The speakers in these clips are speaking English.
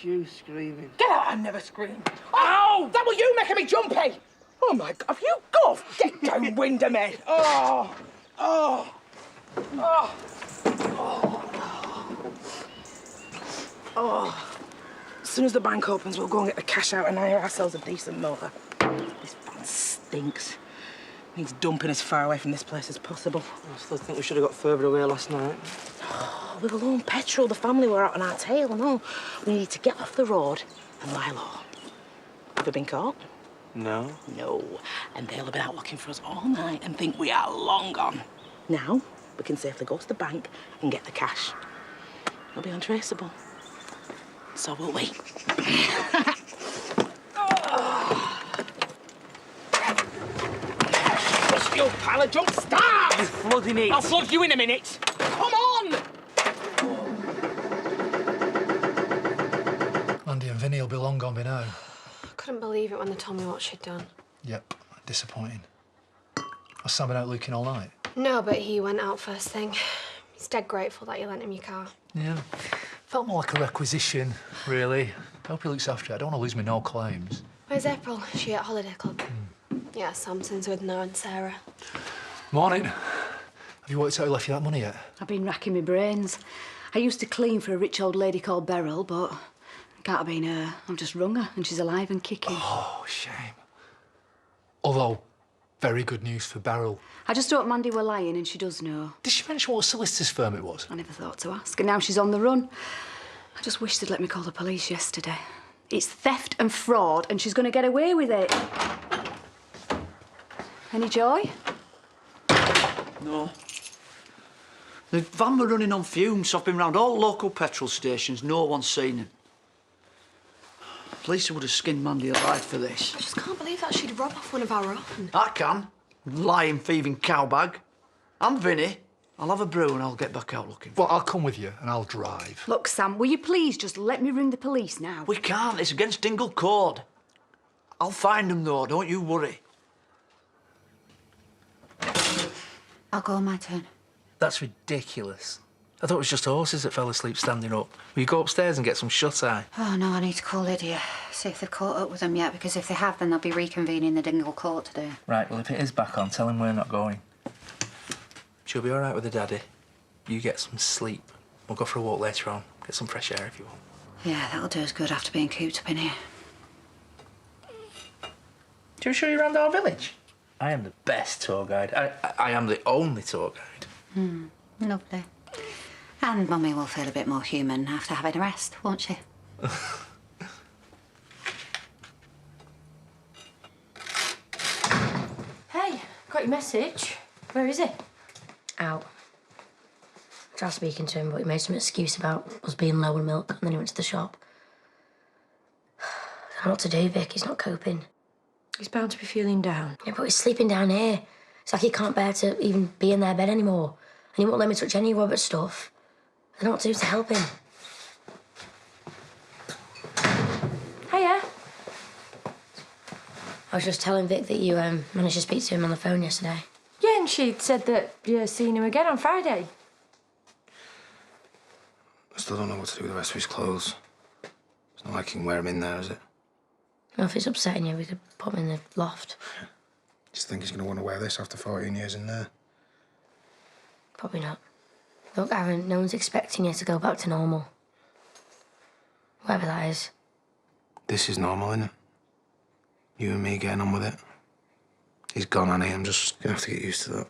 you screaming. Get out, I never screamed. Ow! That was you making me jumpy! Oh, my God, have you got? Get downwind of me. Oh, oh, oh, oh, oh. As soon as the bank opens, we'll go and get the cash out and hire ourselves a decent motor. This van stinks. Needs dumping as far away from this place as possible. I still think we should have got further away last night. Oh, we were low on petrol. The family were out on our tail and all. We needed to get off the road and lie low. Have we been caught? No. No. And they'll have been out looking for us all night and think we are long gone. Now, we can safely go to the bank and get the cash. It'll be untraceable. So will we. What's your pal? Don't start! You flooding it. I'll flood you in a minute. Come on! Andy and Vinny will be long gone by now. I couldn't believe it when they told me what she'd done. Yep, disappointing. Was Sam been out looking all night? No, but he went out first thing. He's dead grateful that you lent him your car. Yeah. Felt more like a requisition, really. I hope he looks after it. I don't want to lose my no claims. Where's April? Is she at holiday club? Yeah, Samson's with Noah and Sarah. Morning. Have you worked out who left you that money yet? I've been racking my brains. I used to clean for a rich old lady called Beryl, but it can't have been her. I've just rung her and she's alive and kicking. Oh, shame. Although, very good news for Beryl. I just thought Mandy were lying and she does know. Did she mention what solicitor's firm it was? I never thought to ask, and now she's on the run. I just wish they'd let me call the police yesterday. It's theft and fraud, and she's going to get away with it. Any joy? No. The van were running on fumes, so I've been round all local petrol stations. No one's seen him. Police would have skinned Mandy alive for this. I just can't believe that she'd rob off one of our own. I can. Lying, thieving cowbag. I'm Vinny. I'll have a brew and I'll get back out looking. Well, I'll come with you and I'll drive. Look, Sam, will you please just let me ring the police now? We can't. It's against Dingle Code. I'll find them, though. Don't you worry. I'll go on my turn. That's ridiculous. I thought it was just horses that fell asleep standing up. Will you go upstairs and get some shut-eye? Oh, no, I need to call Lydia, see if they've caught up with them yet, because if they have, then they'll be reconvening the Dingle Court today. Right, well, if it is back on, tell him we're not going. She'll be all right with her daddy. You get some sleep. We'll go for a walk later on. Get some fresh air if you want. Yeah, that'll do us good after being cooped up in here. Do you show you around our village? I am the best tour guide. I am the only tour guide. Lovely. And Mummy will feel a bit more human after having a rest, won't she? Hey, got your message. Where is it? Out. I tried speaking to him, but he made some excuse about us being low on milk, and then he went to the shop. I don't know what to do, Vic. He's not coping. He's bound to be feeling down. Yeah, but he's sleeping down here. It's like he can't bear to even be in their bed anymore. And he won't let me touch any of Robert's stuff. I don't know what to do to help him. Hiya. I was just telling Vic that you managed to speak to him on the phone yesterday. Yeah, and she said that you're seeing him again on Friday. I still don't know what to do with the rest of his clothes. It's not like you can wear them in there, is it? Well, if it's upsetting you, we could put him in the loft. Just think he's going to want to wear this after 14 years in there. Probably not. Look, Aaron, no one's expecting you to go back to normal. Whatever that is. This is normal, isn't it? You and me getting on with it. He's gone, Annie. I'm just going to have to get used to that.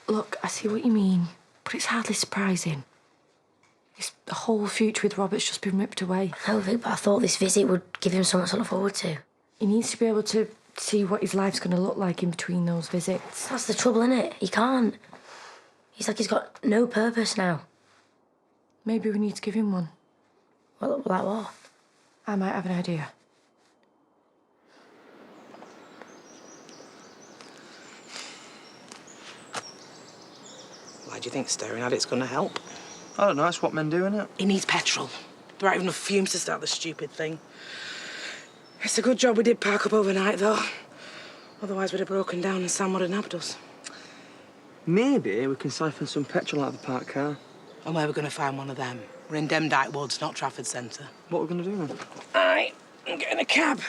Look, I see what you mean, but it's hardly surprising. His whole future with Robert's just been ripped away. I know, Vic, but I thought this visit would give him something to look forward to. He needs to be able to see what his life's going to look like in between those visits. That's the trouble, innit? He can't. He's like he's got no purpose now. Maybe we need to give him one. Well, like what? I might have an idea. Why do you think staring at it's going to help? I don't know, it's what men do, innit? He needs petrol. There aren't enough fumes to start the stupid thing. It's a good job we did park up overnight, though. Otherwise, we'd have broken down and Sam would have nabbed us. Maybe we can siphon some petrol out of the parked car. And where are we going to find one of them? We're in Demdike Woods, not Trafford Centre. What are we going to do then? I'm getting a cab.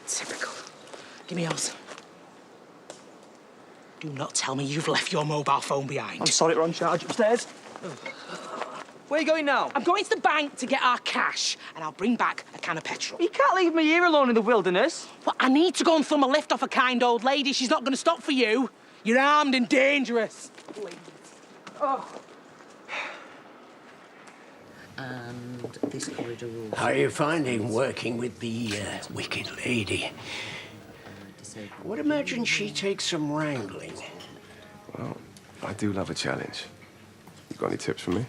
Typical. Give me yours. Do not tell me you've left your mobile phone behind. I'm sorry, we're on charge upstairs. Where are you going now? I'm going to the bank to get our cash, and I'll bring back a can of petrol. You can't leave me here alone in the wilderness. Well, I need to go and thumb a lift off a kind old lady. She's not going to stop for you. You're armed and dangerous. Please. Oh. And this corridor will... How are you finding working with the wicked lady? I would imagine she takes some wrangling. Well, I do love a challenge. You got any tips for me?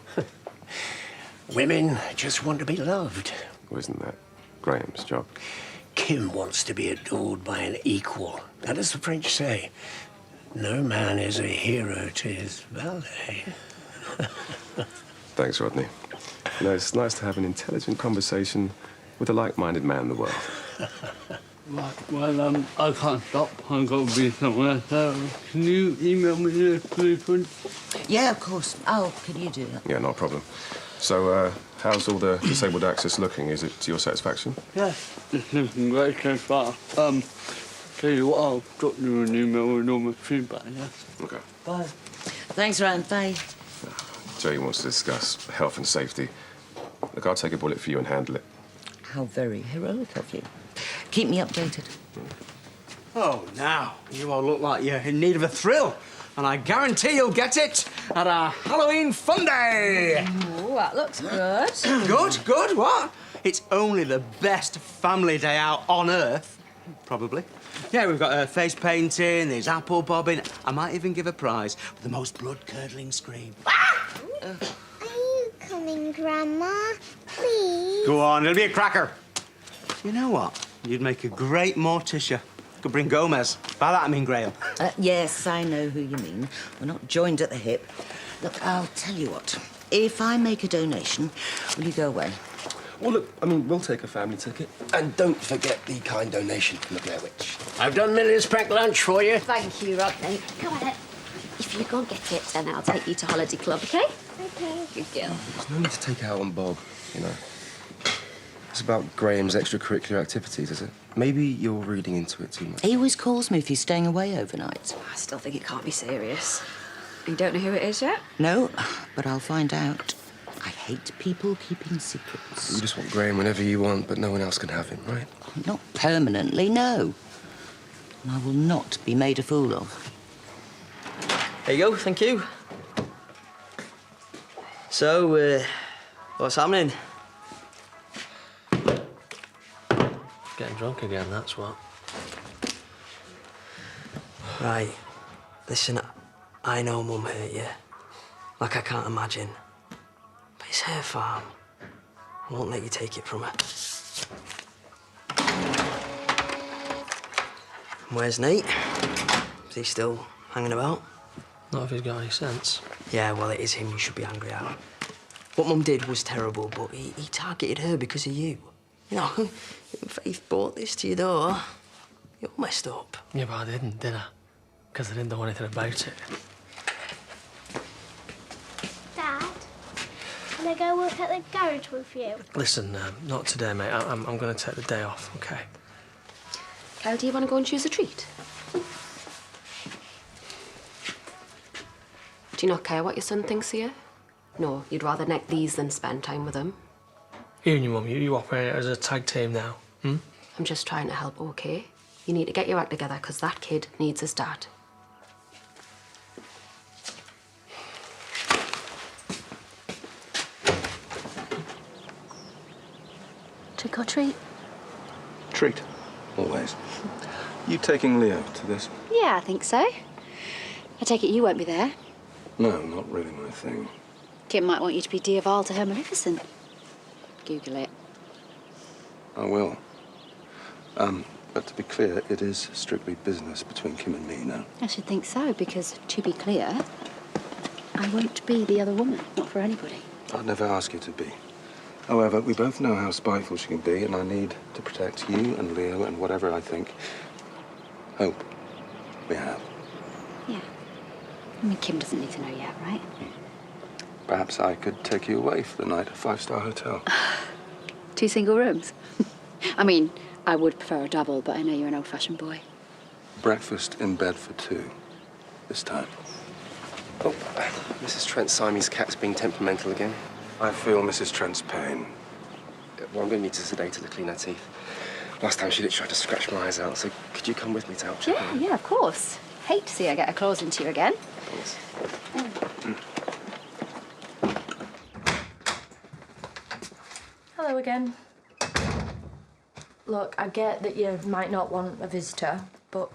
Women just want to be loved. Well, isn't that Graham's job? Kim wants to be adored by an equal. And as the French say, no man is a hero to his valet. Thanks, Rodney. You know, it's nice to have an intelligent conversation with a like-minded man in the world. Right, well, I can't stop. I've got to be somewhere. So can you email me the blueprint? Yeah, of course. Oh, can you do that? Yeah, no problem. So, how's all the disabled access looking? Is it to your satisfaction? Yeah, it's looking great so far. Tell you what, I'll drop you an email with all my feedback, yeah? Okay. Bye. Thanks, Ryan. Bye. Joey wants to discuss health and safety. Look, I'll take a bullet for you and handle it. How very heroic of you. Keep me updated. Oh, now you all look like you're in need of a thrill. And I guarantee you'll get it at our Halloween fun day. Oh, that looks good. Good, what? It's only the best family day out on Earth, probably. Yeah, we've got face painting, there's apple bobbing. I might even give a prize for the most blood-curdling scream. Are you coming, Grandma? Please? Go on, it'll be a cracker. You know what? You'd make a great Morticia. Could bring Gomez. By that, I mean Graham. Yes, I know who you mean. We're not joined at the hip. Look, I'll tell you what. If I make a donation, will you go away? Well, look, I mean, we'll take a family ticket. And don't forget the kind donation from the Blair Witch. I've done Millie's packed lunch for you. Thank you, Rodney. Come on, then. If you go and get it, then I'll take you to Holiday Club, OK? Okay. Good girl. There's no need to take it out on Bob, you know. It's about Graham's extracurricular activities, is it? Maybe you're reading into it too much. He always calls me if he's staying away overnight. I still think it can't be serious. You don't know who it is yet? No, but I'll find out. I hate people keeping secrets. You just want Graham whenever you want, but no one else can have him, right? Not permanently, no. And I will not be made a fool of. There you go, thank you. So, what's happening? Getting drunk again, that's what. Right. Listen, I know Mum hurt you. Like I can't imagine. But it's her farm. I won't let you take it from her. And where's Nate? Is he still hanging about? Not if he's got any sense. Yeah, well, it is him you should be angry at. What Mum did was terrible, but he targeted her because of you. You know, Faith brought this to your door. You're messed up. Yeah, but I didn't I? Because I didn't know anything about it. Dad, can I go work at the garage with you? Listen, not today, mate. I'm going to take the day off, OK? Kyle, do you want to go and choose a treat? Do you not care what your son thinks of you? No, you'd rather neck these than spend time with him. You and your mum, you operate as a tag team now, hmm? I'm just trying to help, OK? You need to get your act together, because that kid needs his dad. Trick or treat? Treat. Always. You taking Leo to this? Yeah, I think so. I take it you won't be there. No, not really my thing. Kim might want you to be Diaval to her Maleficent. Google it. I will. But to be clear, it is strictly business between Kim and me now. I should think so, because, to be clear, I won't be the other woman. Not for anybody. I'd never ask you to be. However, we both know how spiteful she can be, and I need to protect you and Leo and whatever I think. Hope we have. Yeah. I mean, Kim doesn't need to know yet, right? Perhaps I could take you away for the night at a five-star hotel. 2 single rooms? I mean, I would prefer a double, but I know you're an old-fashioned boy. Breakfast in bed for 2 this time. Oh, Mrs. Trent Siamese cat's being temperamental again. I feel Mrs. Trent's pain. Well, I'm going to need to sedate her to clean her teeth. Last time she did try to scratch my eyes out, so could you come with me to help check her? Yeah, of course. Hate to see her get her claws into you again. Thanks. Hello again. Look, I get that you might not want a visitor, but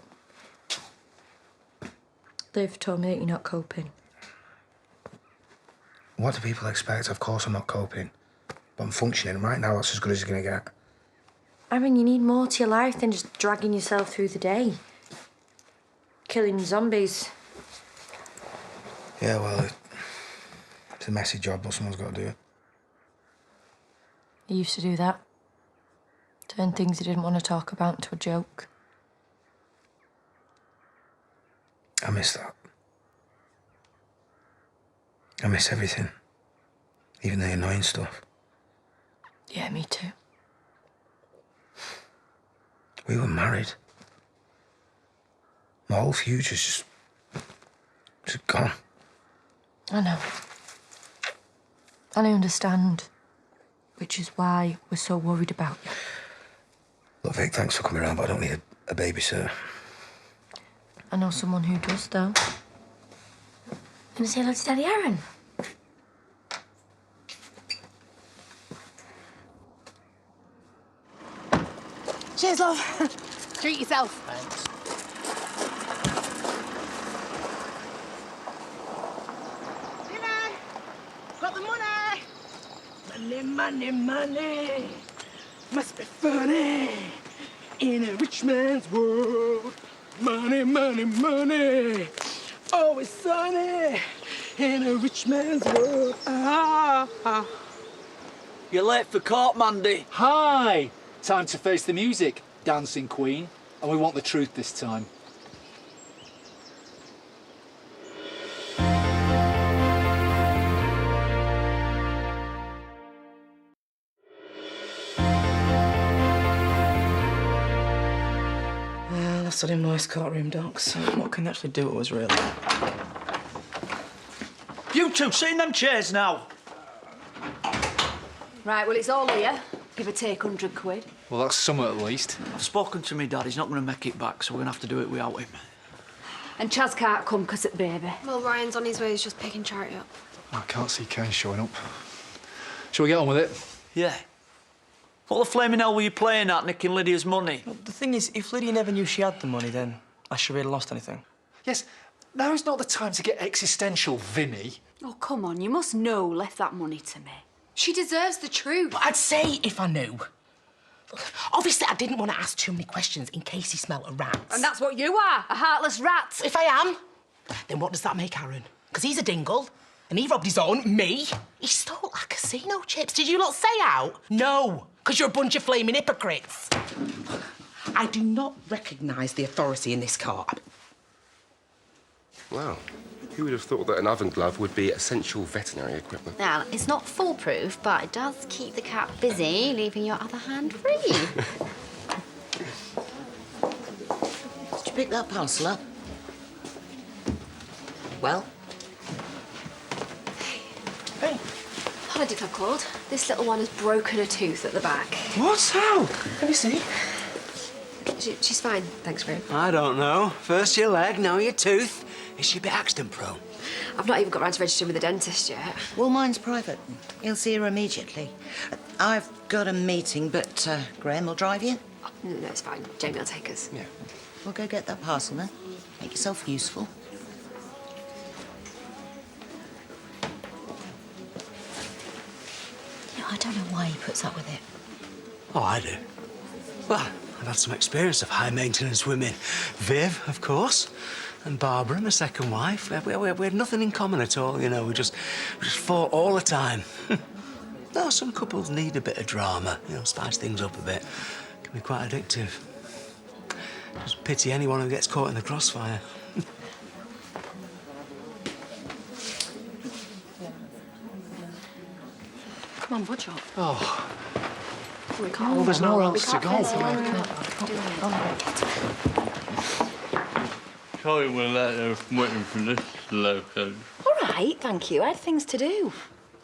they've told me that you're not coping. What do people expect? Of course I'm not coping. But I'm functioning. Right now, that's as good as you're going to get. I mean, you need more to your life than just dragging yourself through the day. Killing zombies. Yeah, well, it's a messy job, but someone's got to do it. You used to do that. Turn things you didn't want to talk about into a joke. I miss that. I miss everything. Even the annoying stuff. Yeah, me too. We were married. My whole future's just gone. I know. And I understand. Which is why we're so worried about you. Look, Vic, thanks for coming around, but I don't need a babysitter. I know someone who does, though. Gonna say hello to Daddy Aaron? Cheers, love. Treat yourself. Thanks. Dinner. Got the money. Money, money, money. Must be funny in a rich man's world. Money, money, money. Always sunny in a rich man's world. Ah, ah. You're late for court, Mandy. Hi! Time to face the music, dancing queen. And we want the truth this time. Well, that's what in most courtroom docs. What can they actually do to us, really? You two, sit in them chairs now. Right, well, it's all here. Give or take £100. Well, that's some at least. I've spoken to me dad. He's not going to make it back, so we're going to have to do it without him. And Chaz can't come because of the baby. Well, Ryan's on his way. He's just picking Charity up. I can't see Ken showing up. Shall we get on with it? Yeah. What the flaming hell were you playing at, nicking Lydia's money? Well, the thing is, if Lydia never knew she had the money, then I should really lost anything. Yes, now's not the time to get existential, Vinny. Oh, come on. You must know who left that money to me. She deserves the truth. But I'd say if I knew. Obviously, I didn't want to ask too many questions in case he smelt a rat. And that's what you are, a heartless rat. If I am, then what does that make Aaron? Because he's a dingle, and he robbed his own, me. He stole our casino chips. Did you lot say out? No, because you're a bunch of flaming hypocrites. I do not recognise the authority in this court. Wow. Who would have thought that an oven glove would be essential veterinary equipment? Now, it's not foolproof, but it does keep the cat busy, leaving your other hand free. Did you pick that parcel up? Well? Hey. Holiday Club called. This little one has broken a tooth at the back. What? How? Let me see. She's fine, thanks, Graham. I don't know. First your leg, now your tooth. Is she a bit accident-prone? I've not even got round to registering with the dentist yet. Well, mine's private. You'll see her immediately. I've got a meeting, but Graham will drive you. Oh, no, it's fine. Jamie will take us. Yeah. We'll go get that parcel then. Make yourself useful. You know, I don't know why he puts up with it. Oh, I do. Well, I've had some experience of high-maintenance women. Viv, of course, and Barbara, my second wife. We had nothing in common at all, you know. We just fought all the time. No, some couples need a bit of drama, you know, spice things up a bit. Can be quite addictive. Just pity anyone who gets caught in the crossfire. Come on, budge up. Oh. We can't. Well, there's nowhere else to go. Sorry we're late waiting for this loco. All right, thank you. I had things to do.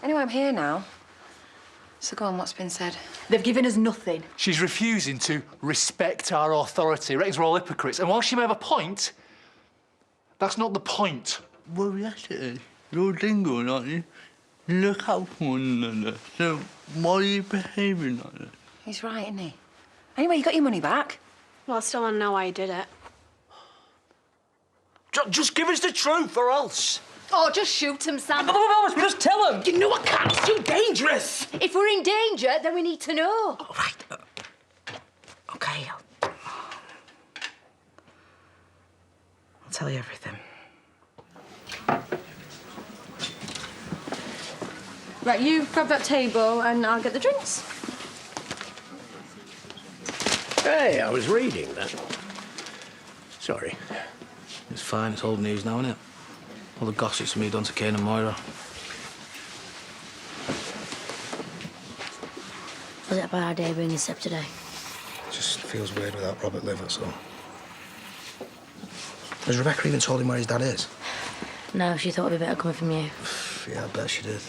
Anyway, I'm here now. So go on, what's been said? They've given us nothing. She's refusing to respect our authority. Reckons we're all hypocrites. And while she may have a point, that's not the point. Well, yes, it is. You're dingo, aren't you? Look out for one another. So why are you behaving like that? He's right, isn't he? Anyway, you got your money back. Well, I still want to know why you did it. Just give us the truth, or else. Oh, just shoot him, Sam. Just tell him. You know I can't. It's too dangerous. If we're in danger, then we need to know. All right. OK, I'll tell you everything. Right, you grab that table and I'll get the drinks. Hey, I was reading that. Sorry. It's fine, it's old news now, isn't it? All the gossip's me done to Kane and Moira. Was it a bad idea bringing Seb today? It just feels weird without Robert Liv, that's all. Has Rebecca even told him where his dad is? No, she thought it'd be better coming from you. Yeah, I bet she did.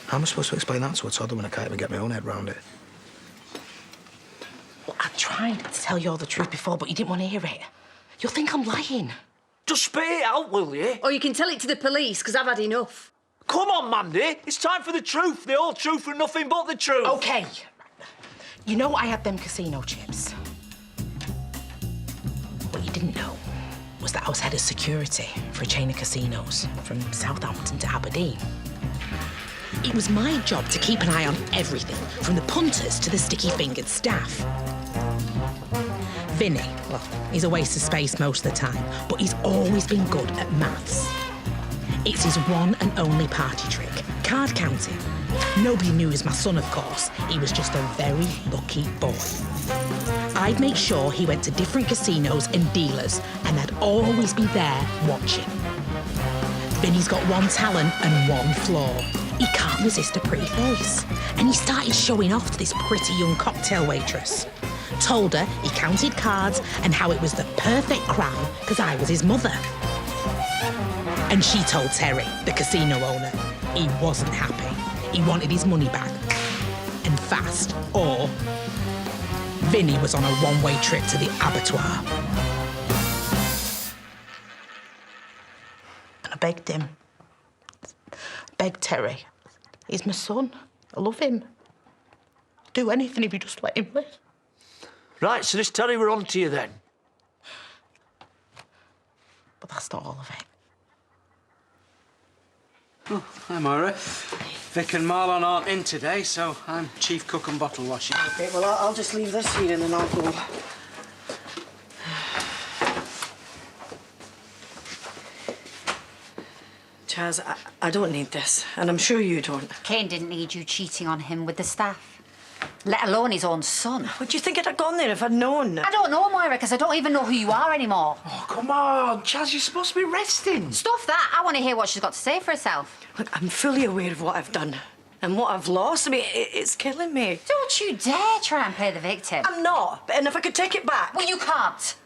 How am I supposed to explain that to a toddler when I can't even get my own head round it? Well, I tried to tell you all the truth before, but you didn't want to hear it. You'll think I'm lying. Just spit it out, will you? Or you can tell it to the police, because I've had enough. Come on, Mandy. It's time for the truth. The whole truth and nothing but the truth. OK. You know I had them casino chips. What you didn't know was that I was head of security for a chain of casinos from Southampton to Aberdeen. It was my job to keep an eye on everything, from the punters to the sticky-fingered staff. Vinny, well, he's a waste of space most of the time, but he's always been good at maths. It's his one and only party trick, card counting. Nobody knew he was my son, of course. He was just a very lucky boy. I'd make sure he went to different casinos and dealers, and I'd always be there watching. Vinny's got one talent and one flaw. He can't resist a pretty face. And he started showing off to this pretty young cocktail waitress. Told her he counted cards and how it was the perfect crime because I was his mother. And she told Terry, the casino owner, he wasn't happy. He wanted his money back. And fast, or Vinny was on a one-way trip to the abattoir. And I begged him. Begged Terry. He's my son. I love him. Do anything if you just let him live. Right, so this Terry we're on to you then. But that's not all of it. Oh, hi, Moira. Vic and Marlon aren't in today, so I'm chief cook and bottle washer. OK, well, I'll just leave this here and then I'll go. Chaz, I don't need this, and I'm sure you don't. Kane didn't need you cheating on him with the staff, let alone his own son. Would you think I'd have gone there if I'd known? I don't know, Moira, because I don't even know who you are anymore. Oh, come on, Chaz, you're supposed to be resting. Stuff that. I want to hear what she's got to say for herself. Look, I'm fully aware of what I've done and what I've lost. I mean, it's killing me. Don't you dare try and play the victim. I'm not. And if I could take it back... Well, you can't.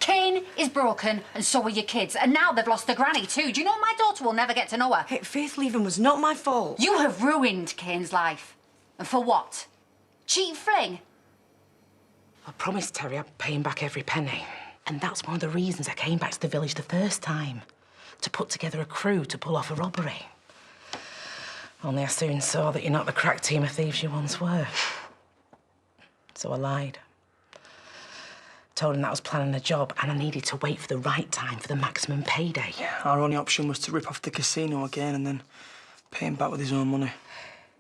Kane is broken, and so are your kids. And now they've lost their granny, too. Do you know my daughter will never get to know her? Hey, Faith leaving was not my fault. You have ruined Kane's life. And for what? Cheap fling? I promised Terry I'd pay him back every penny. And that's one of the reasons I came back to the village the first time. To put together a crew to pull off a robbery. Only I soon saw that you're not the crack team of thieves you once were. So I lied. Told him that I was planning a job and I needed to wait for the right time for the maximum payday. Our only option was to rip off the casino again and then pay him back with his own money.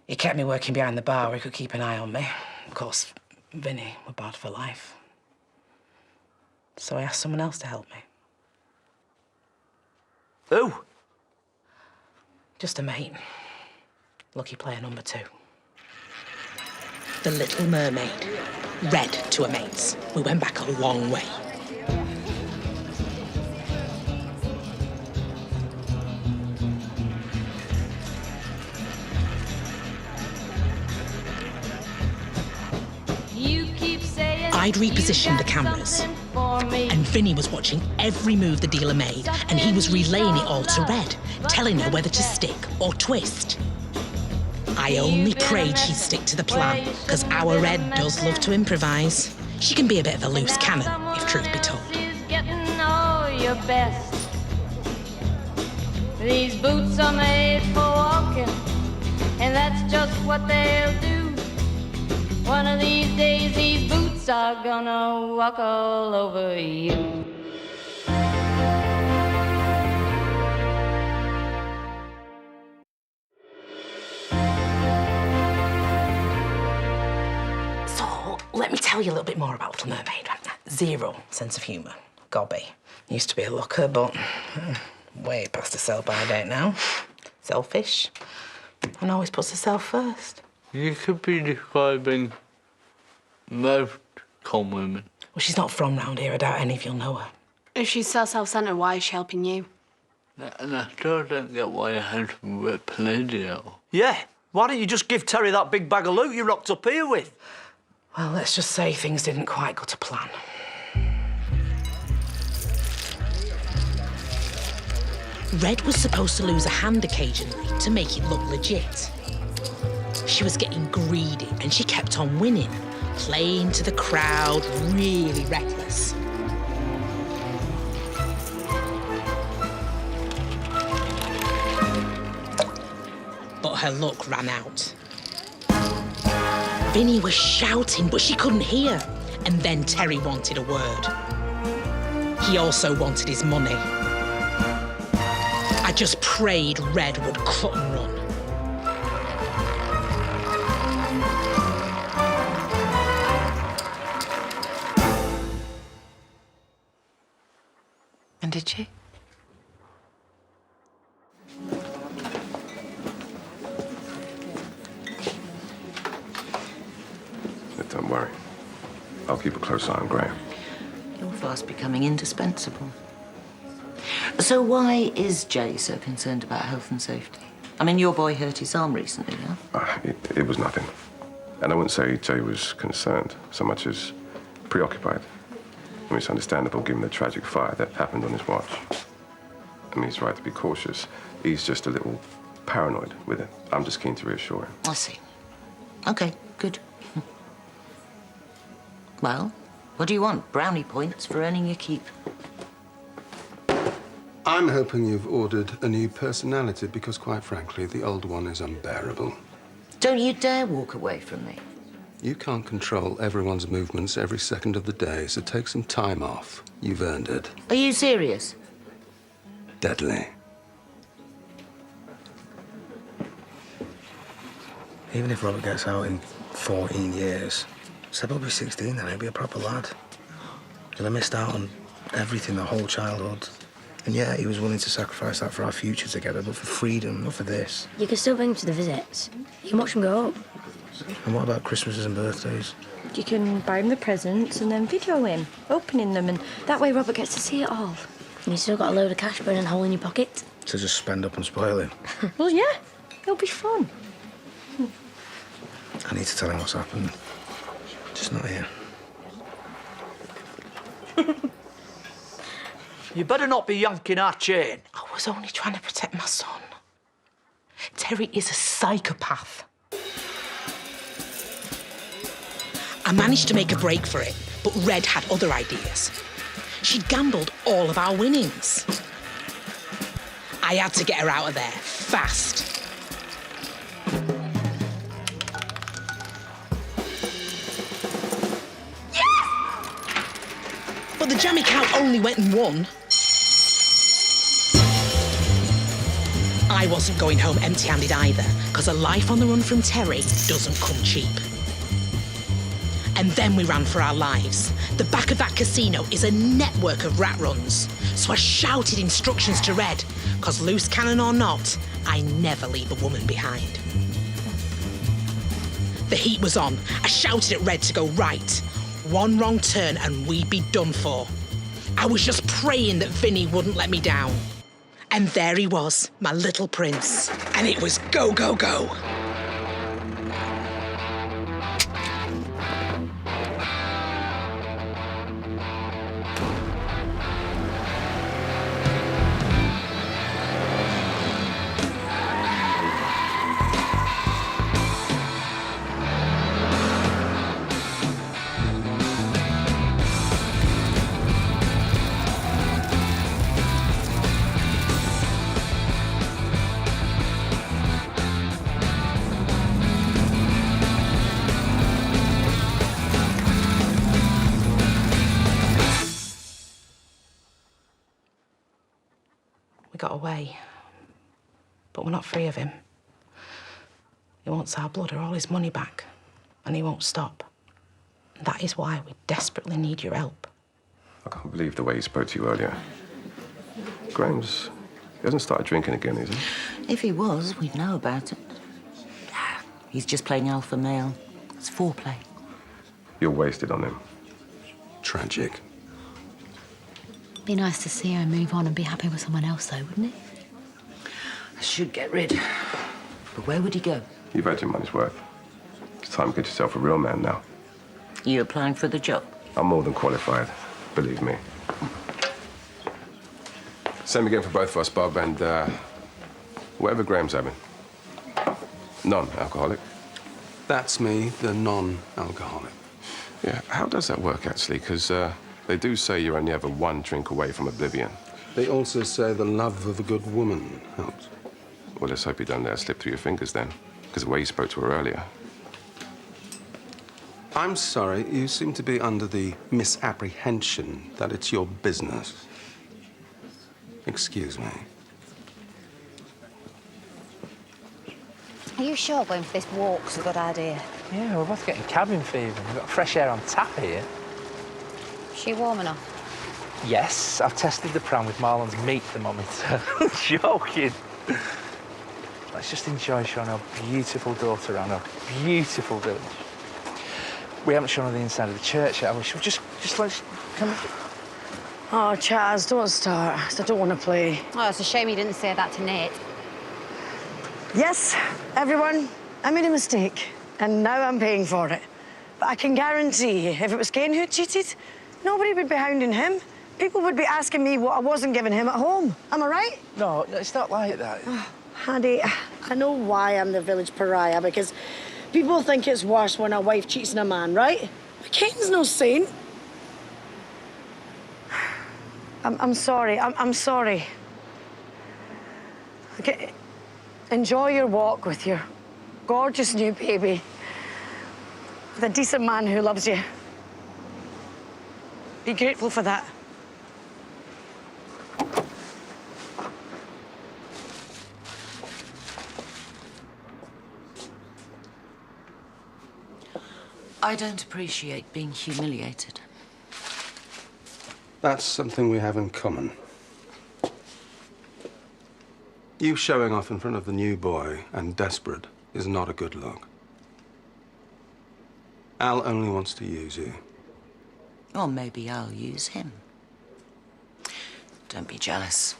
He kept me working behind the bar where he could keep an eye on me. Of course, Vinny were bad for life. So I asked someone else to help me. Who? Just a mate. Lucky player number 2. The Little Mermaid. Red to her mates. We went back a long way. I'd repositioned the cameras, and Vinny was watching every move the dealer made, and he was relaying it all to Red, telling her whether to stick or twist. I only prayed she'd stick to the plan, because our Red does love to improvise. She can be a bit of a loose cannon, if truth be told. Getting all your best. These boots are made for walking, and that's just what they'll do. One of these days, these boots are gonna walk all over you. So, let me tell you a little bit more about Little Mermaid. Zero sense of humour. Gobby. Used to be a looker, but way past the sell-by date now. Selfish. And always puts herself first. You could be describing most con women. Well, she's not from round here. I doubt any of you'll know her. If she's so self-centred, why is she helping you? And I still don't get why you had to rip Lydia. Yeah, why don't you just give Terry that big bag of loot you rocked up here with? Well, let's just say things didn't quite go to plan. Red was supposed to lose a hand occasionally to make it look legit. She was getting greedy and she kept on winning, playing to the crowd, really reckless. But her luck ran out. Vinny was shouting, but she couldn't hear. And then Terry wanted a word. He also wanted his money. I just prayed Red would cut and run. And did she? Don't worry. I'll keep a close eye on Graham. You're fast becoming indispensable. So why is Jay so concerned about health and safety? I mean, your boy hurt his arm recently, yeah? It was nothing. And I wouldn't say Jay was concerned so much as preoccupied. I mean, it's understandable given the tragic fire that happened on his watch. I mean, he's right to be cautious. He's just a little paranoid with it. I'm just keen to reassure him. I see. Okay, good. Well, what do you want? Brownie points for earning your keep. I'm hoping you've ordered a new personality because, quite frankly, the old one is unbearable. Don't you dare walk away from me. You can't control everyone's movements every second of the day, so take some time off. You've earned it. Are you serious? Deadly. Even if Robert gets out in 14 years, Seb will be 16 then, he'll be a proper lad. He'll have missed out on everything, the whole childhood. And yeah, he was willing to sacrifice that for our future together, but for freedom, not for this. You can still bring him to the visits. You can watch him grow up. And what about Christmases and birthdays? You can buy him the presents and then video him, opening them, and that way Robert gets to see it all. And you still got a load of cash burning a hole in your pocket. To just spend up and spoil him. Well, yeah, it'll be fun. I need to tell him what's happened. Just not here. You better not be yanking our chain. I was only trying to protect my son. Terry is a psychopath. I managed to make a break for it, but Red had other ideas. She'd gambled all of our winnings. I had to get her out of there, fast. Yes! But the jammy cow only went and won. I wasn't going home empty-handed either, because a life on the run from Terry doesn't come cheap. And then we ran for our lives. The back of that casino is a network of rat runs. So I shouted instructions to Red, because loose cannon or not, I never leave a woman behind. The heat was on. I shouted at Red to go right. One wrong turn and we'd be done for. I was just praying that Vinny wouldn't let me down. And there he was, my little prince. And it was go, go, go. We got away. But we're not free of him. He wants our blood or all his money back, and he won't stop. That is why we desperately need your help. I can't believe the way he spoke to you earlier. Graham's... He hasn't started drinking again, is he? If he was, we'd know about it. He's just playing alpha male. It's foreplay. You're wasted on him. Tragic. Be nice to see her and move on and be happy with someone else, though, wouldn't it? I should get rid. But where would he go? You've had your money's worth. It's time to get yourself a real man now. You applying for the job? I'm more than qualified, believe me. Same again for both of us, Bob, and whatever Graham's having. Non-alcoholic. That's me, the non-alcoholic. Yeah, how does that work, actually? Because they do say you're only ever one drink away from oblivion. They also say the love of a good woman helps. Well, let's hope you don't let her slip through your fingers then, because the way you spoke to her earlier. I'm sorry, you seem to be under the misapprehension that it's your business. Excuse me. Are you sure going for this walk's a good idea? Yeah, we're both getting cabin fever. We've got fresh air on tap here. Is she warm enough? Yes, I've tested the pram with Marlon's meat thermometer. Joking. Let's just enjoy showing our beautiful daughter around our beautiful village. We haven't shown her the inside of the church yet, have we? Should we just let's come... Oh, Chaz, don't start. I don't want to play. Oh, it's a shame you didn't say that to Nate. Yes, everyone, I made a mistake, and now I'm paying for it. But I can guarantee you, if it was Ken who cheated, nobody would be hounding him. People would be asking me what I wasn't giving him at home. Am I right? No, it's not like that. Oh, Paddy, I know why I'm the village pariah, because people think it's worse when a wife cheats on a man, right? But Ken's no saint. I'm sorry. I'm sorry. Okay. Enjoy your walk with your gorgeous new baby. With a decent man who loves you. Be grateful for that. I don't appreciate being humiliated. That's something we have in common. You showing off in front of the new boy and desperate is not a good look. Al only wants to use you. Or maybe I'll use him. Don't be jealous.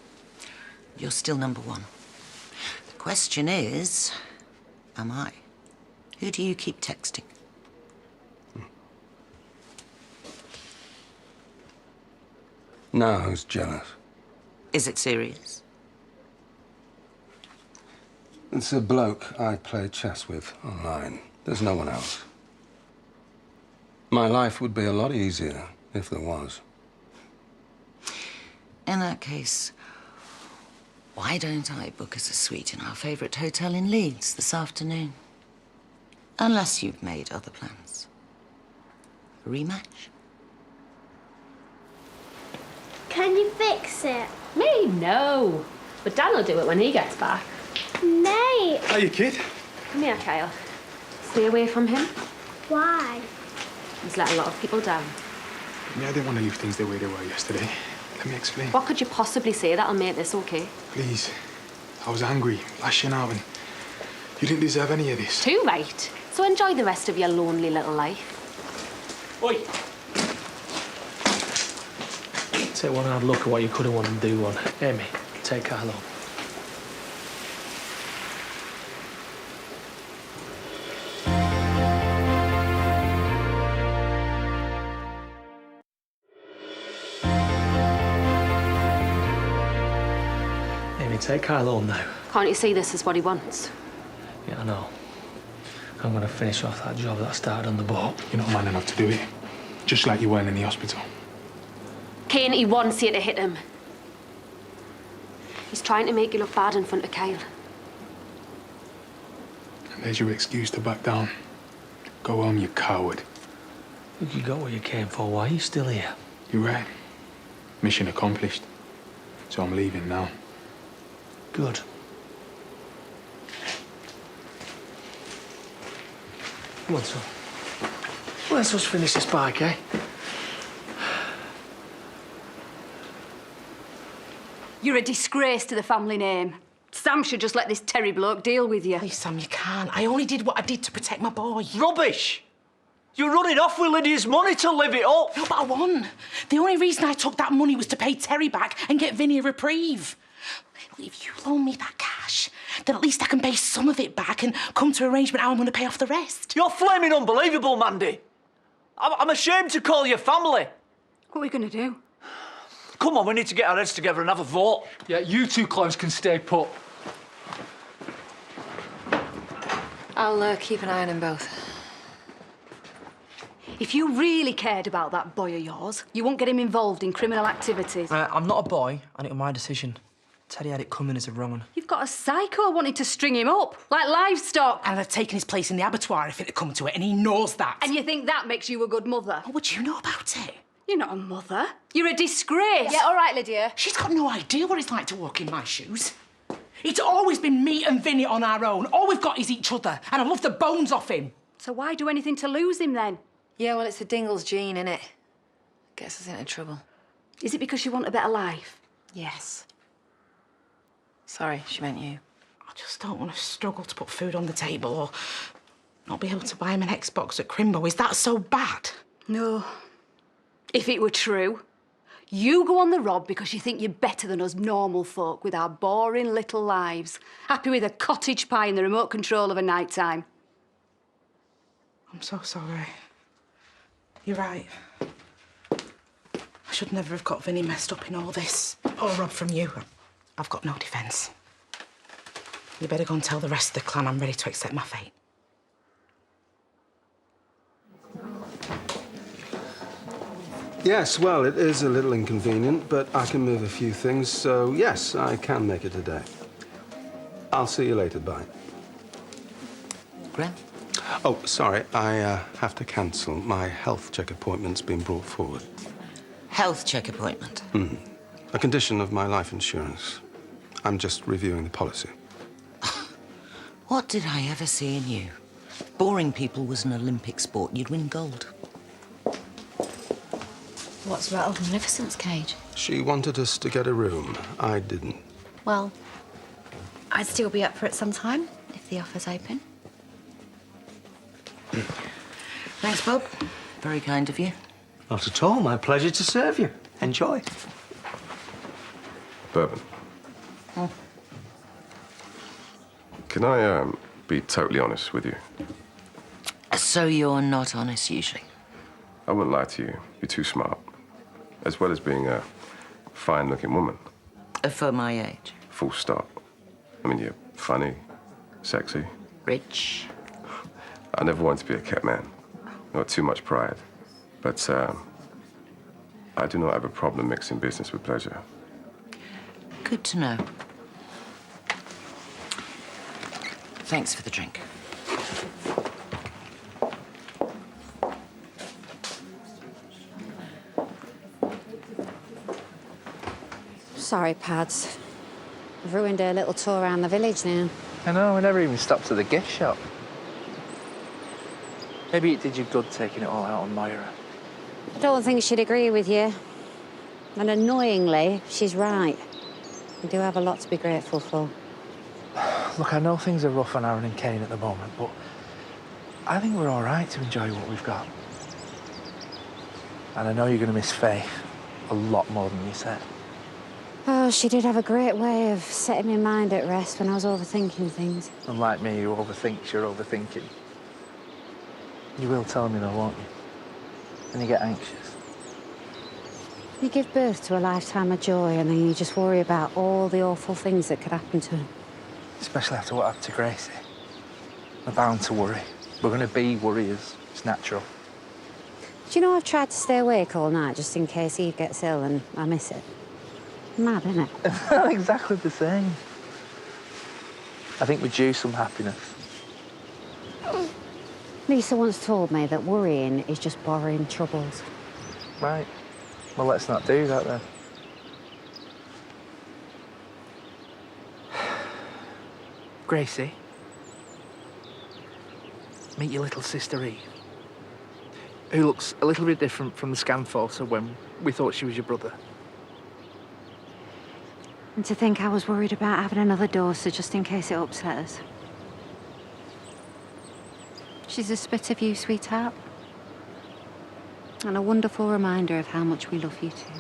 You're still number one. The question is, am I? Who do you keep texting? Now who's jealous? Is it serious? It's a bloke I play chess with online. There's no one else. My life would be a lot easier if there was. In that case, why don't I book us a suite in our favourite hotel in Leeds this afternoon? Unless you've made other plans. A rematch? Can you fix it? Me? No. But Dan will do it when he gets back. Nate! Hiya, kid. Come here, Kyle. Stay away from him. Why? He's let a lot of people down. Yeah, I didn't want to leave things the way they were yesterday. Let me explain. What could you possibly say that'll make this okay? Please. I was angry, lashing out, and you didn't deserve any of this. Too right. So enjoy the rest of your lonely little life. Oi! Take one hard look at what you could have wanted to do on. Amy, take Carlo. Amy, take Kyle home now. Can't you see this is what he wants? Yeah, I know. I'm gonna finish off that job that I started on the boat. You're not man enough to do it. Just like you weren't in the hospital. Kane, he wants you to hit him. He's trying to make you look bad in front of Kyle. And there's your excuse to back down. Go home, you coward. You got what you came for. Why are you still here? You're right. Mission accomplished. So I'm leaving now. Good. Come on, son. Let's just finish this bike, eh? You're a disgrace to the family name. Sam should just let this Terry bloke deal with you. Please, Sam, you can't. I only did what I did to protect my boy. Rubbish! You're running off with Lydia's money to live it up. No, but I won. The only reason I took that money was to pay Terry back and get Vinny a reprieve. If you loan me that cash, then at least I can pay some of it back and come to an arrangement how I'm going to pay off the rest. You're flaming unbelievable, Mandy. I'm ashamed to call you family. What are we going to do? Come on, we need to get our heads together and have a vote. Yeah, you two clowns can stay put. I'll keep an eye on them both. If you really cared about that boy of yours, you won't get him involved in criminal activities. I'm not a boy, and it was my decision. Teddy had it coming as a wrong one. You've got a psycho wanting to string him up, like livestock. And I'd have taken his place in the abattoir if it had come to it, and he knows that. And you think that makes you a good mother? What would you know about it? You're not a mother. You're a disgrace. Yeah, all right, Lydia. She's got no idea what it's like to walk in my shoes. It's always been me and Vinny on our own. All we've got is each other, and I love the bones off him. So why do anything to lose him, then? Yeah, well, it's the Dingles gene, innit? Gets us into trouble. Is it because you want a better life? Yes. Sorry, she meant you. I just don't want to struggle to put food on the table or not be able to buy him an Xbox at Crimbo. Is that so bad? No. If it were true, you go on the rob because you think you're better than us normal folk with our boring little lives, happy with a cottage pie and the remote control of a night time. I'm so sorry. You're right. I should never have got Vinny messed up in all this. Or robbed from you. I've got no defence. You better go and tell the rest of the clan I'm ready to accept my fate. Yes, well, it is a little inconvenient, but I can move a few things, so yes, I can make it today. I'll see you later, bye. Graham? Oh, sorry, I have to cancel. My health check appointment's been brought forward. Health check appointment? A condition of my life insurance. I'm just reviewing the policy. What did I ever see in you? Boring people was an Olympic sport. You'd win gold. What's rattled Maleficent's cage? She wanted us to get a room. I didn't. Well, I'd still be up for it sometime, if the offer's open. Thanks, Bob. Very kind of you. Not at all. My pleasure to serve you. Enjoy. Bourbon. Can I be totally honest with you? So you're not honest usually? I wouldn't lie to you. You're too smart. As well as being a fine-looking woman. For my age? Full stop. I mean, you're funny, sexy. Rich. I never wanted to be a kept man. Not too much pride. But I do not have a problem mixing business with pleasure. Good to know. Thanks for the drink. Sorry, Pads. I've ruined her little tour around the village now. I know, we never even stopped at the gift shop. Maybe it did you good taking it all out on Moira. I don't think she'd agree with you. And annoyingly, she's right. We do have a lot to be grateful for. Look, I know things are rough on Aaron and Kane at the moment, but I think we're all right to enjoy what we've got. And I know you're going to miss Faye a lot more than you said. Oh, she did have a great way of setting my mind at rest when I was overthinking things. Unlike me, who overthinks you're overthinking. You will tell me though, won't you? And you get anxious. You give birth to a lifetime of joy and then you just worry about all the awful things that could happen to him. Especially after what happened to Gracie. We're bound to worry. We're going to be worriers. It's natural. Do you know I've tried to stay awake all night just in case Eve gets ill and I miss it? Mad, isn't it? Exactly the same. I think we're due some happiness. Lisa once told me that worrying is just borrowing troubles. Right. Well, let's not do that then. Gracie, meet your little sister Eve, who looks a little bit different from the scan photo when we thought she was your brother. And to think I was worried about having another daughter just in case it upset us. She's a spit of you, sweetheart. And a wonderful reminder of how much we love you too.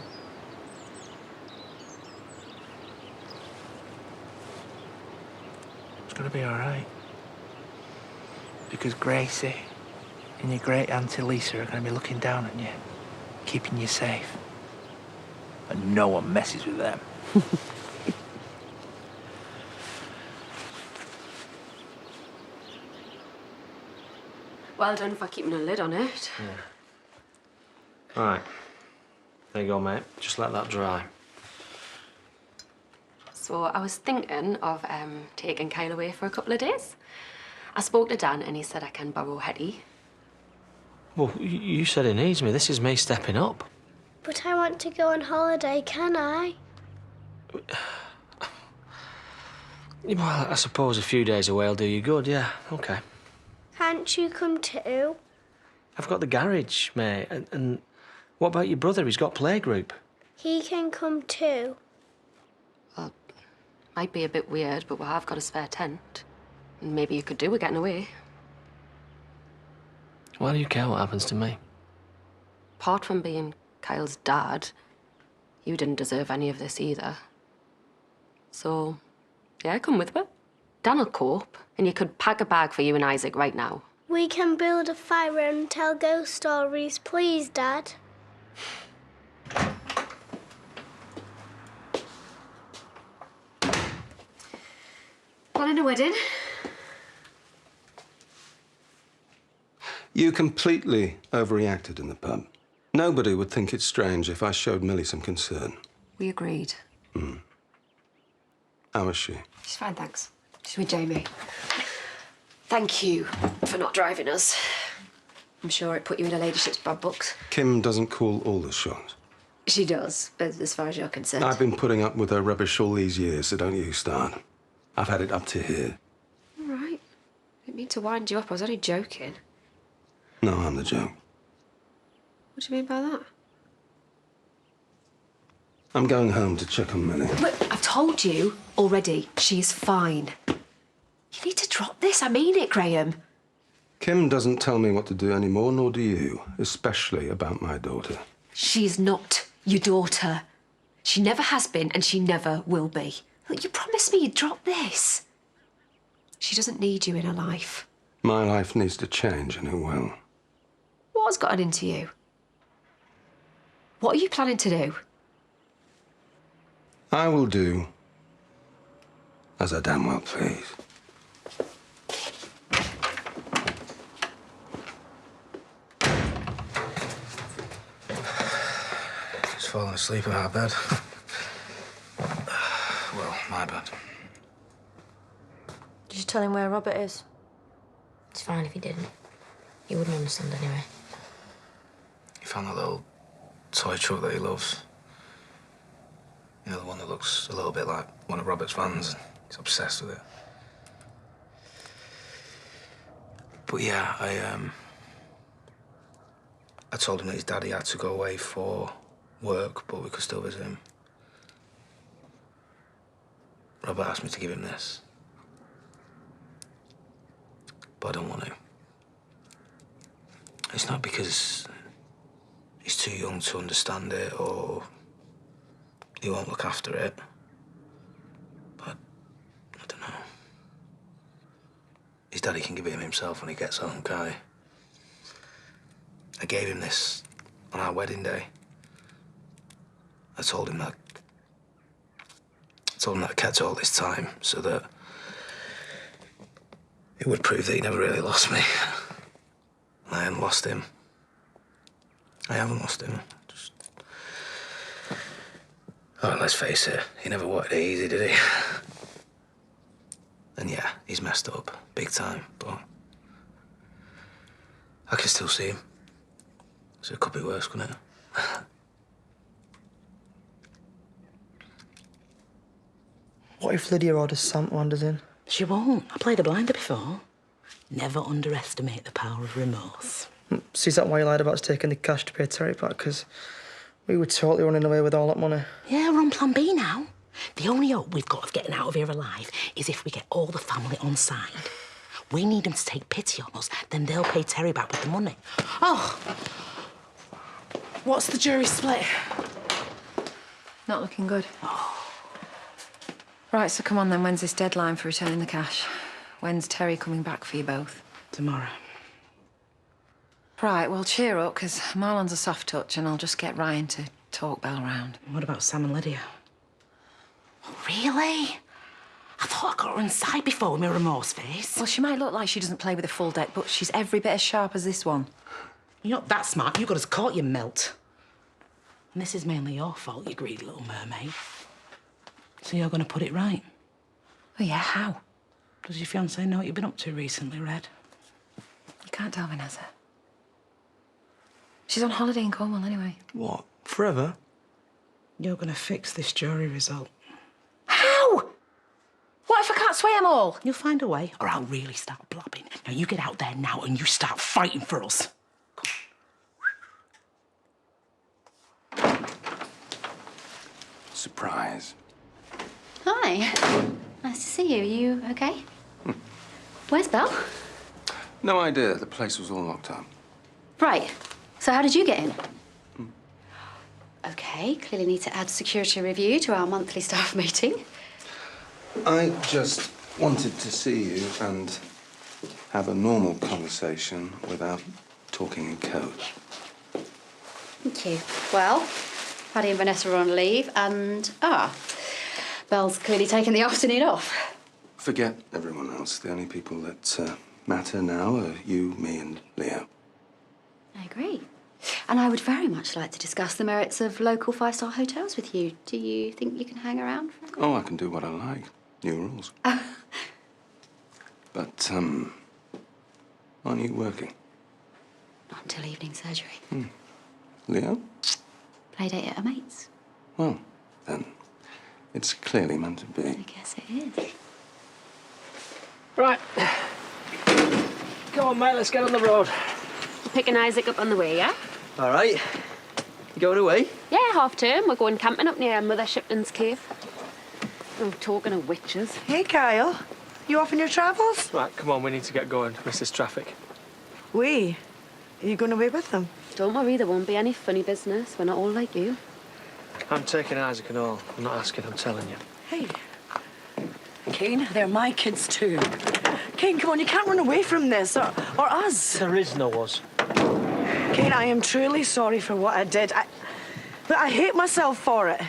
It's gonna be all right. Because Gracie and your great auntie Lisa are gonna be looking down on you, keeping you safe. And no one messes with them. Well done for keeping a lid on it. Yeah. Right. There you go, mate. Just let that dry. So I was thinking of taking Kyle away for a couple of days. I spoke to Dan and he said I can borrow Hetty. Well, you said he needs me. This is me stepping up. But I want to go on holiday, can I? Well, I suppose a few days away will do you good, yeah. OK. Can't you come too? I've got the garage, mate. And what about your brother? He's got playgroup. He can come too. Well, might be a bit weird, but we have got a spare tent. And maybe you could do with getting away. Why do you care what happens to me? Apart from being Kyle's dad, you didn't deserve any of this either. So, yeah, come with me. Dan'll cope, and you could pack a bag for you and Isaac right now. We can build a fire and tell ghost stories, please, Dad. Planning a wedding? You completely overreacted in the pub. Nobody would think it's strange if I showed Millie some concern. We agreed. How was she? She's fine, thanks. She's with Jamie. Thank you for not driving us. I'm sure it put you in her ladyship's bad books. Kim doesn't call all the shots. She does, but as far as you're concerned. I've been putting up with her rubbish all these years, so don't you start. I've had it up to here. All right. Didn't mean to wind you up. I was only joking. No, I'm the joke. What do you mean by that? I'm going home to check on Millie. Look, I've told you already. She's fine. You need to drop this. I mean it, Graham. Kim doesn't tell me what to do anymore, nor do you, especially about my daughter. She's not your daughter. She never has been, and she never will be. Look, you promised me you'd drop this. She doesn't need you in her life. My life needs to change, and it will. What's gotten into you? What are you planning to do? I will do as I damn well please. Just falling asleep in our bed. Well, my bed. Did you tell him where Robert is? It's fine if he didn't. He wouldn't understand anyway. He found that little toy truck that he loves. You know, the one that looks a little bit like one of Robert's vans. He's obsessed with it. But yeah, I told him that his daddy had to go away for work, but we could still visit him. Robert asked me to give him this. But I don't want to. It's not because he's too young to understand it or he won't look after it. But I don't know. His daddy can give it him himself when he gets home, can't he? I gave him this on our wedding day. I told him that I kept it all this time so that it would prove that he never really lost me. I haven't lost him. I haven't lost him. Oh, and let's face it, he never wanted it easy, did he? And yeah, he's messed up, big time, but I can still see him. So it could be worse, couldn't it? What if Lydia orders Sam wanders in? She won't. I played a blinder before. Never underestimate the power of remorse. So is that why you lied about taking the cash to pay Terry back? Because we were totally running away with all that money. Yeah, we're on plan B now. The only hope we've got of getting out of here alive is if we get all the family on side. We need them to take pity on us, then they'll pay Terry back with the money. Oh! What's the jury split? Not looking good. Right, so come on then, when's this deadline for returning the cash? When's Terry coming back for you both? Tomorrow. Right, well, cheer up, because Marlon's a soft touch and I'll just get Ryan to talk Belle round. What about Sam and Lydia? Oh, really? I thought I got her inside before with my remorse face. Well, she might look like she doesn't play with a full deck, but she's every bit as sharp as this one. You're not that smart. You got us caught, you melt. And this is mainly your fault, you greedy little mermaid. So you're going to put it right? Oh, yeah, how? Does your fiancé know what you've been up to recently, Red? You can't tell Vanessa. She's on holiday in Cornwall anyway. What, forever? You're going to fix this jury result. How? What if I can't sway them all? You'll find a way, or I'll really start blabbing. Now, you get out there now and you start fighting for us. Surprise. Hi. Nice to see you. Are you okay? Where's Belle? No idea. The place was all locked up. Right. So how did you get in? Okay, clearly need to add security review to our monthly staff meeting. I just wanted to see you and have a normal conversation without talking in code. Thank you. Well, Paddy and Vanessa are on leave and, Belle's clearly taken the afternoon off. Forget everyone else. The only people that matter now are you, me, and Leo. I agree. And I would very much like to discuss the merits of local five-star hotels with you. Do you think you can hang around for a bit? Oh, I can do what I like. New rules. But, aren't you working? Not until evening surgery. Leo? Playdate at a mate's. Well, then, it's clearly meant to be. I guess it is. Right. Come on, mate, let's get on the road. We're picking Isaac up on the way, yeah? All right. You going away? Yeah, half term. We're going camping up near Mother Shipton's cave. Oh, talking of witches. Hey, Kyle. You off on your travels? Right, come on, we need to get going. Miss this traffic. We? Are you going away with them? Don't worry, there won't be any funny business. We're not all like you. I'm taking Isaac and all. I'm not asking, I'm telling you. Hey. Kane, they're my kids too. Kane, come on, you can't run away from this, or us. There is no us. Kane, I am truly sorry for what I did. But I hate myself for it.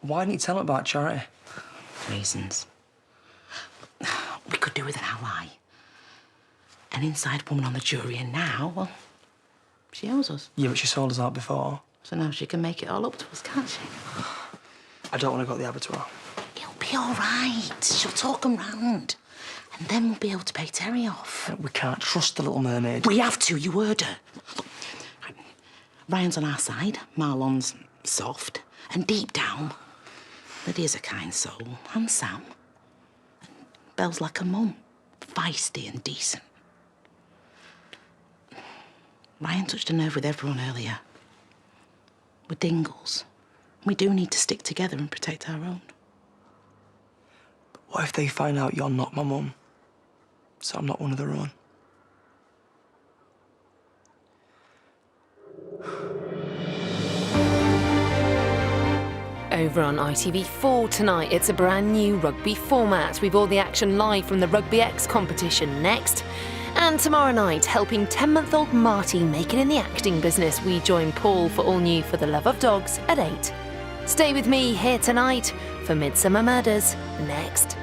Why didn't you tell him about charity? Reasons. We could do with an ally. An inside woman on the jury, and now, well, she owes us. Yeah, but she sold us out before. So now she can make it all up to us, can't she? I don't want to go to the abattoir. It'll be all right. She'll talk 'em round. And then we'll be able to pay Terry off. We can't trust the Little Mermaid. We have to, you heard her. Look, Ryan's on our side, Marlon's soft, and deep down, Lydia's a kind soul, and Sam. And Belle's like a mum, feisty and decent. Ryan touched a nerve with everyone earlier. We're Dingles. We do need to stick together and protect our own. But what if they find out you're not my mum? So I'm not one of their own. Over on ITV4 tonight, it's a brand new rugby format with all the action live from the Rugby X competition next. And tomorrow night, helping 10-month-old Marty make it in the acting business, we join Paul for All New for the Love of Dogs at 8. Stay with me here tonight for Midsummer Murders next.